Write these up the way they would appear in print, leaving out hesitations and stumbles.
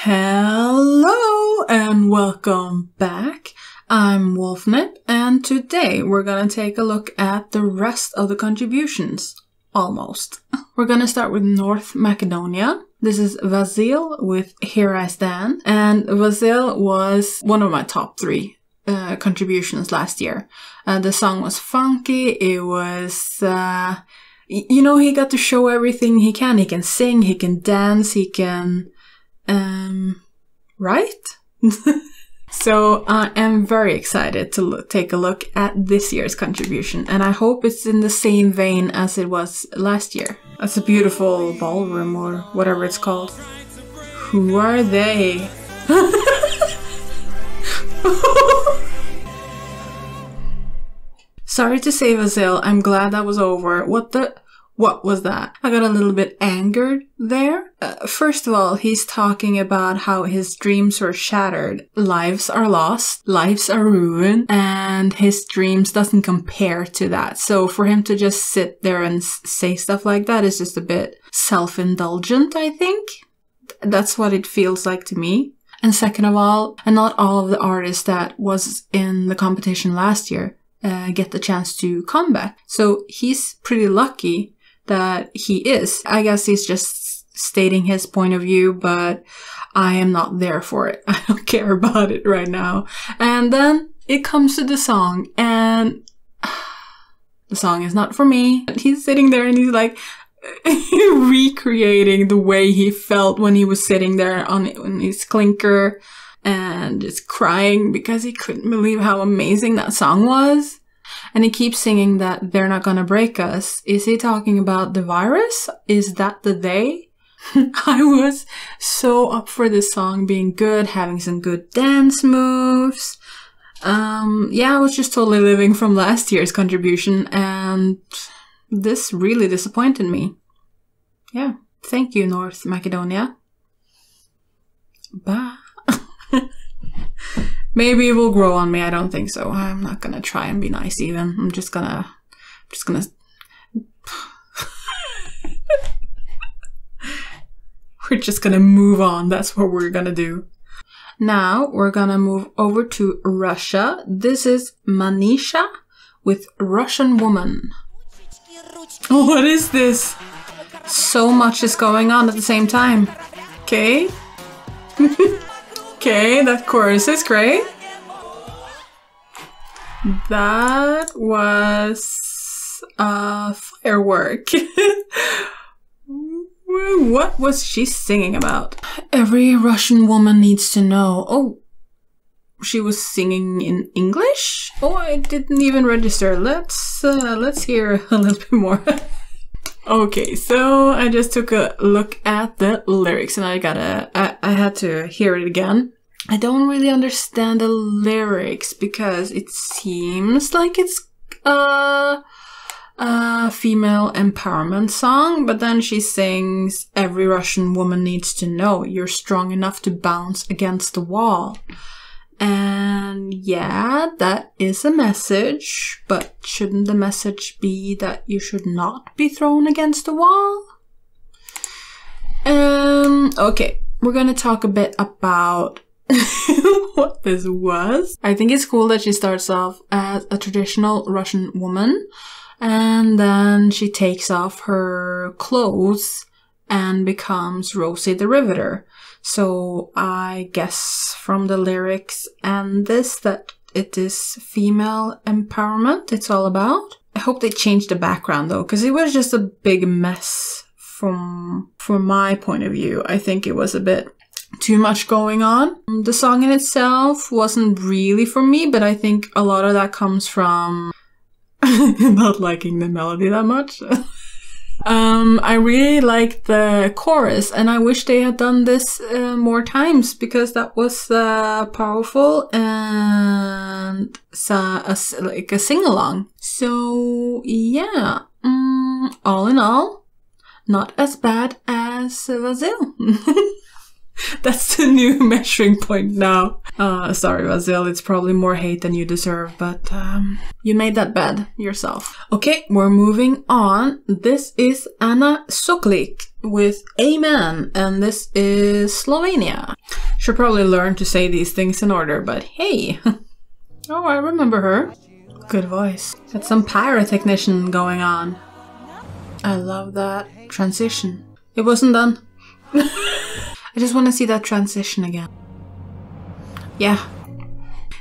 Hello and welcome back. I'm Wolfnip and today we're gonna take a look at the rest of the contributions. Almost. We're gonna start with North Macedonia. This is Vasil with Here I Stand, and Vasil was one of my top 3 contributions last year. The song was funky, it was you know, he got to show everything he can. He can sing, he can dance, he can right? So I am very excited to take a look at this year's contribution, and I hope it's in the same vein as it was last year. That's a beautiful ballroom or whatever it's called. Who are they? Sorry to say, Vasil, I'm glad that was over. What was that? I got a little bit angered there. First of all, he's talking about how his dreams were shattered. Lives are lost, lives are ruined, and his dreams doesn't compare to that. So for him to just sit there and say stuff like that is just a bit self-indulgent, I think. That's what it feels like to me. And second of all, and not all of the artists that was in the competition last year get the chance to come back. So he's pretty lucky that he is. I guess he's just stating his point of view, but I am not there for it. I don't care about it right now. And then it comes to the song, and the song is not for me. He's sitting there and he's like recreating the way he felt when he was sitting there on his clinker and just crying because he couldn't believe how amazing that song was. And he keeps singing that they're not gonna break us. Is he talking about the virus? Is that the they? I was so up for this song being good, having some good dance moves. Yeah, I was just totally living from last year's contribution, and this really disappointed me. Yeah, thank you, North Macedonia. Bye. Maybe it will grow on me. I don't think so. I'm not gonna try and be nice even. I'm just gonna we're just gonna move on. That's what we're gonna do. Now we're gonna move over to Russia. This is Manizha with Russian Woman. What is this? So much is going on at the same time. Okay. Okay, that chorus is great. That was a firework. What was she singing about? Every Russian woman needs to know. Oh, she was singing in English? Oh, I didn't even register. Let's hear a little bit more. Okay, so I just took a look at the lyrics and I had to hear it again. I don't really understand the lyrics because it seems like it's a female empowerment song, but then she sings, every Russian woman needs to know you're strong enough to bounce against the wall. And yeah, that is a message, but shouldn't the message be that you should not be thrown against the wall? Okay, we're gonna talk a bit about what this was. I think it's cool that she starts off as a traditional Russian woman, and then she takes off her clothes and becomes Rosie the Riveter. So I guess from the lyrics and this that it is female empowerment it's all about. I hope they changed the background though, because it was just a big mess from my point of view. I think it was a bit too much going on. The song in itself wasn't really for me, but I think a lot of that comes from not liking the melody that much. I really liked the chorus, and I wish they had done this more times because that was powerful and like a sing-along. So yeah, all in all, not as bad as Vasil. That's the new measuring point now. Sorry, Vasil, it's probably more hate than you deserve, but you made that bed yourself. Okay, we're moving on. This is Soklič with Amen, and this is Slovenia. Should probably learn to say these things in order, but hey. Oh, I remember her. Good voice. Got some pyrotechnician going on. I love that transition. It wasn't done. I just want to see that transition again. Yeah.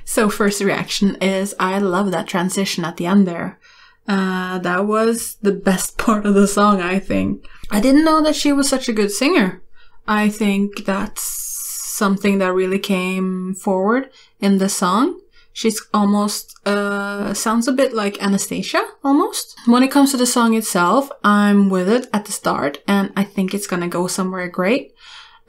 So first reaction is I love that transition at the end there. That was the best part of the song, I think. I didn't know that she was such a good singer. I think that's something that really came forward in the song. She's almost, sounds a bit like Anastasia, almost. When it comes to the song itself, I'm with it at the start, and I think it's gonna go somewhere great.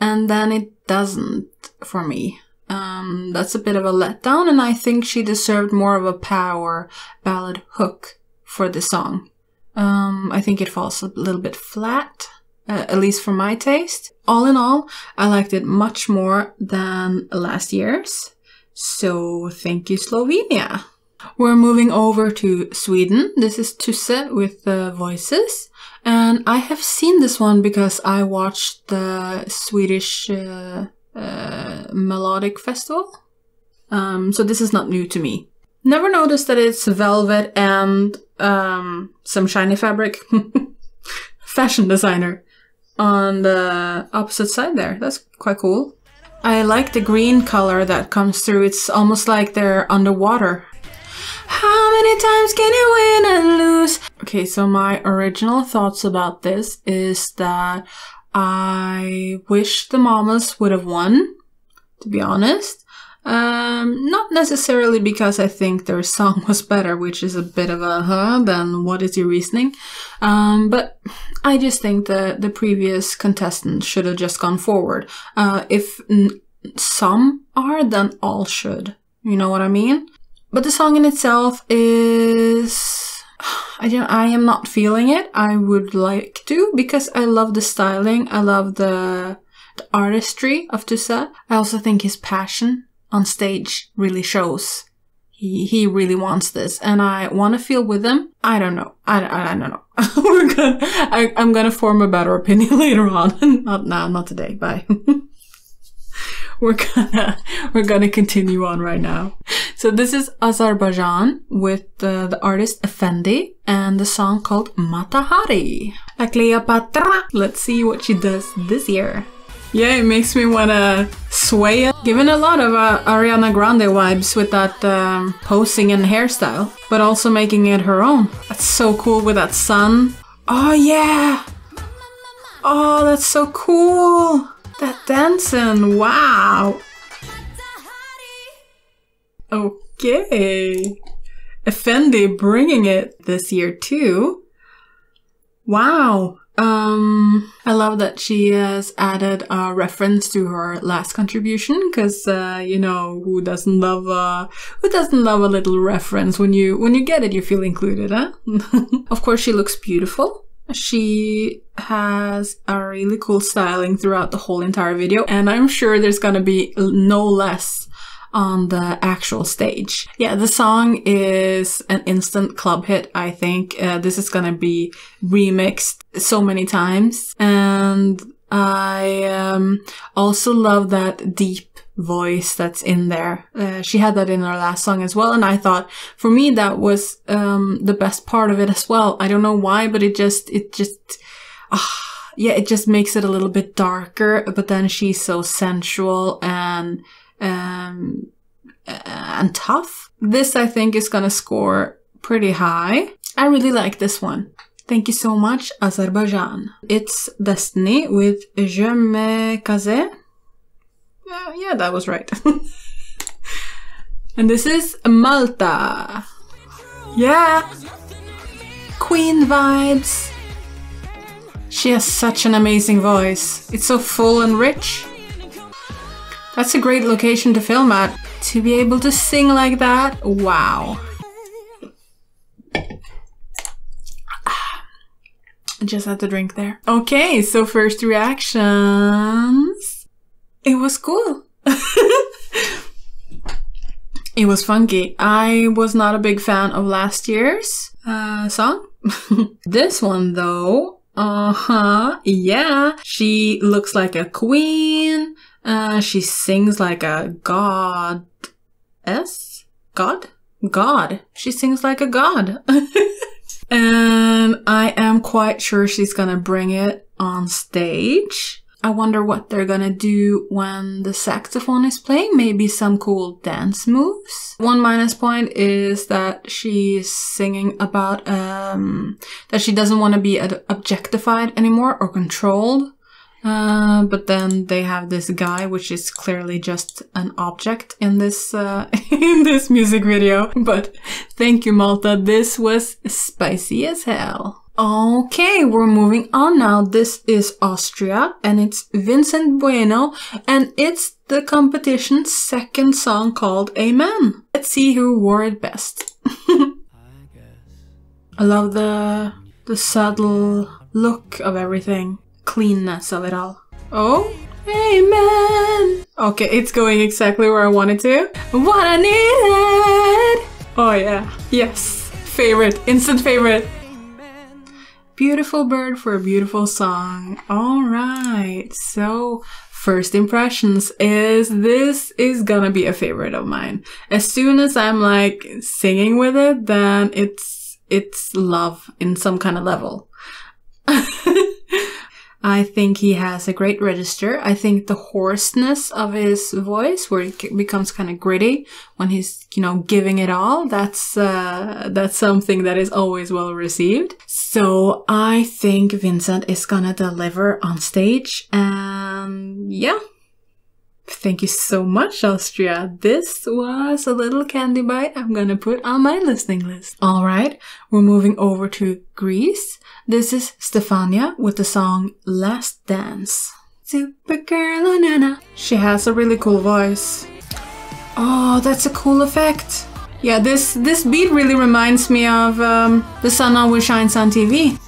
And then it doesn't for me. That's a bit of a letdown, and I think she deserved more of a power ballad hook for the song. I think it falls a little bit flat, at least for my taste. All in all, I liked it much more than last year's. So thank you, Slovenia. We're moving over to Sweden. This is Tusse with the voices. And I have seen this one because I watched the Swedish Melodic Festival. So this is not new to me. Never noticed that it's velvet and some shiny fabric. Fashion designer on the opposite side there. That's quite cool. I like the green color that comes through. It's almost like they're underwater. How many times can you win and lose? Okay, so my original thoughts about this is that I wish the Mamas would have won, to be honest. Not necessarily because I think their song was better, which is a bit of a then what is your reasoning? But I just think the previous contestants should have just gone forward. If some are, then all should. You know what I mean? But the song in itself is... I am not feeling it. I would like to, because I love the styling. I love the artistry of Tusse. I also think his passion on stage really shows. He really wants this, and I want to feel with him. I don't know. I don't know. I'm gonna form a better opinion later on. Not now, not today. Bye. We're gonna continue on right now. So this is Azerbaijan with the artist Efendi and the song called Matahari. La Cleopatra. Let's see what she does this year. Yeah, it makes me want to sway. Given a lot of Ariana Grande vibes with that posing and hairstyle, but also making it her own. That's so cool with that sun. Oh yeah! Oh, that's so cool! That dancing, wow! Okay. Efendi bringing it this year too. Wow. I love that she has added a reference to her last contribution, because you know, who doesn't love a little reference? When you get it, you feel included, huh? Of course, she looks beautiful. She has a really cool styling throughout the whole entire video, and I'm sure there's gonna be no less on the actual stage. Yeah, the song is an instant club hit, I think. This is gonna be remixed so many times. And I also love that deep voice that's in there. She had that in her last song as well, and I thought, for me, that was the best part of it as well. I don't know why, but it just makes it a little bit darker, but then she's so sensual and tough. This, I think, is gonna score pretty high. I really like this one. Thank you so much, Azerbaijan. It's Destiny with Je me casais. Yeah, that was right. And this is Malta. Yeah! Queen vibes. She has such an amazing voice. It's so full and rich. That's a great location to film at. To be able to sing like that, wow. I just had to drink there. Okay, so first reactions. It was cool. It was funky. I was not a big fan of last year's song. This one though, Yeah. She looks like a queen. She sings like a goddess. God. She sings like a god. And I am quite sure she's gonna bring it on stage. I wonder what they're gonna do when the saxophone is playing. Maybe some cool dance moves. One minus point is that she's singing about that she doesn't want to be objectified anymore or controlled. But then they have this guy, which is clearly just an object in this in this music video. But thank you, Malta. This was spicy as hell. Okay, we're moving on now. This is Austria, and it's Vincent Bueno, and it's the competition's second song called Amen. Let's see who wore it best. I love the subtle look of everything. Cleanness of it all. Oh, amen. Okay, it's going exactly where I wanted to. What I needed. Oh yeah, yes. Favorite, instant favorite. Beautiful bird for a beautiful song. All right, so first impressions is this is gonna be a favorite of mine. As soon as I'm like singing with it, then it's love in some kind of level. I think he has a great register. I think the hoarseness of his voice, where it becomes kind of gritty when he's, you know, giving it all, that's something that is always well received. So I think Vincent is gonna deliver on stage, and yeah. Thank you so much, Austria. This was a little candy bite I'm gonna put on my listening list. Alright, we're moving over to Greece. This is Stefania with the song Last Dance. Supergirl on Anna. She has a really cool voice. Oh, that's a cool effect. Yeah, this beat really reminds me of The Sun Always Shines on TV.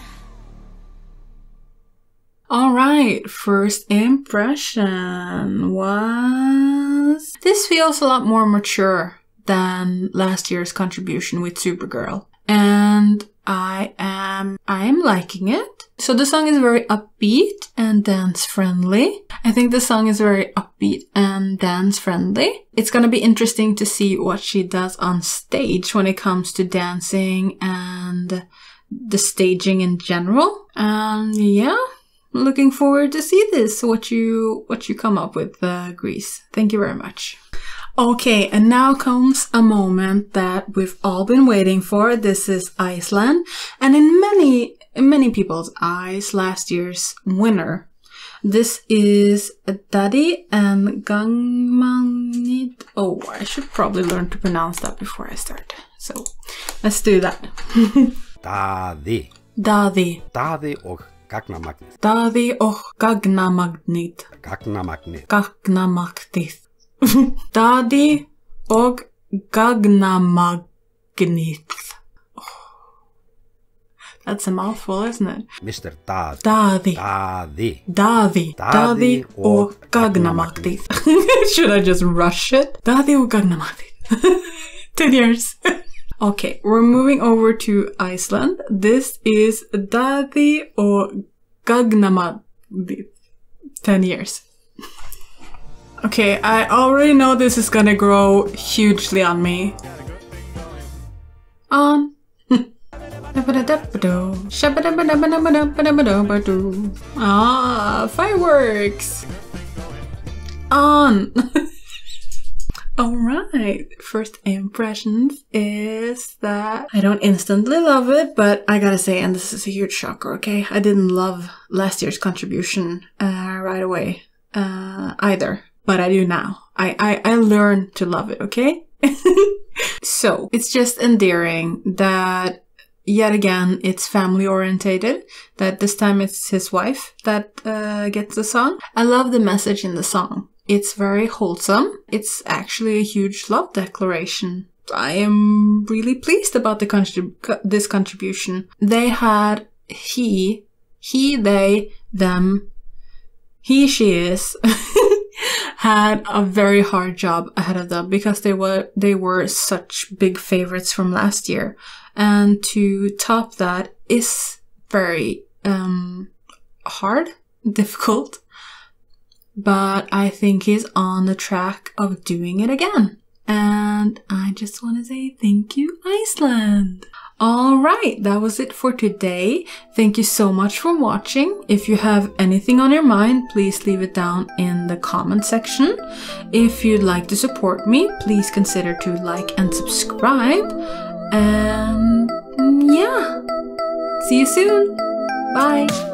Alright, first impression was... This feels a lot more mature than last year's contribution with Supergirl. And I am liking it. So the song is very upbeat and dance friendly. I think the song is very upbeat and dance friendly. It's gonna be interesting to see what she does on stage when it comes to dancing and the staging in general. And yeah, looking forward to see this, what you come up with, Greece. Thank you very much. Okay, and now comes a moment that we've all been waiting for. This is Iceland, and in many people's eyes, last year's winner. This is Daddy and Gangmanit. Oh, I should probably learn to pronounce that before I start. So, let's do that. Daddy. Daddy. Daddy og gagnamagnið. Daddy og gagnamagnið. Gagnamagnið. Gagnamagnið. Daddy og gagnamagnið. That's a mouthful, isn't it? Mr. Daddy. Daddy. Daddy. Daddy. Daddy og gagnamagnið. Should I just rush it? Daddy og gagnamagnið. 10 years. Okay, we're moving over to Iceland. This is Daddy og gagnamagnið. 10 years. Okay, I already know this is gonna grow hugely on me. On. Ah, fireworks. On. Alright, first impressions is that I don't instantly love it, but I gotta say, and this is a huge shocker, okay? I didn't love last year's contribution right away either. But I do now. I learned to love it, okay? So, it's just endearing that, yet again, it's family orientated, that this time it's his wife that gets the song. I love the message in the song. It's very wholesome. It's actually a huge love declaration. I am really pleased about this contribution. They had he, they, them, he, she is... had a very hard job ahead of them because they were such big favorites from last year, and to top that is very hard, difficult, but I think he's on the track of doing it again. And I just want to say thank you, Iceland! Alright, that was it for today. Thank you so much for watching. If you have anything on your mind, please leave it down in the comment section. If you'd like to support me, please consider to like and subscribe. And yeah, see you soon! Bye!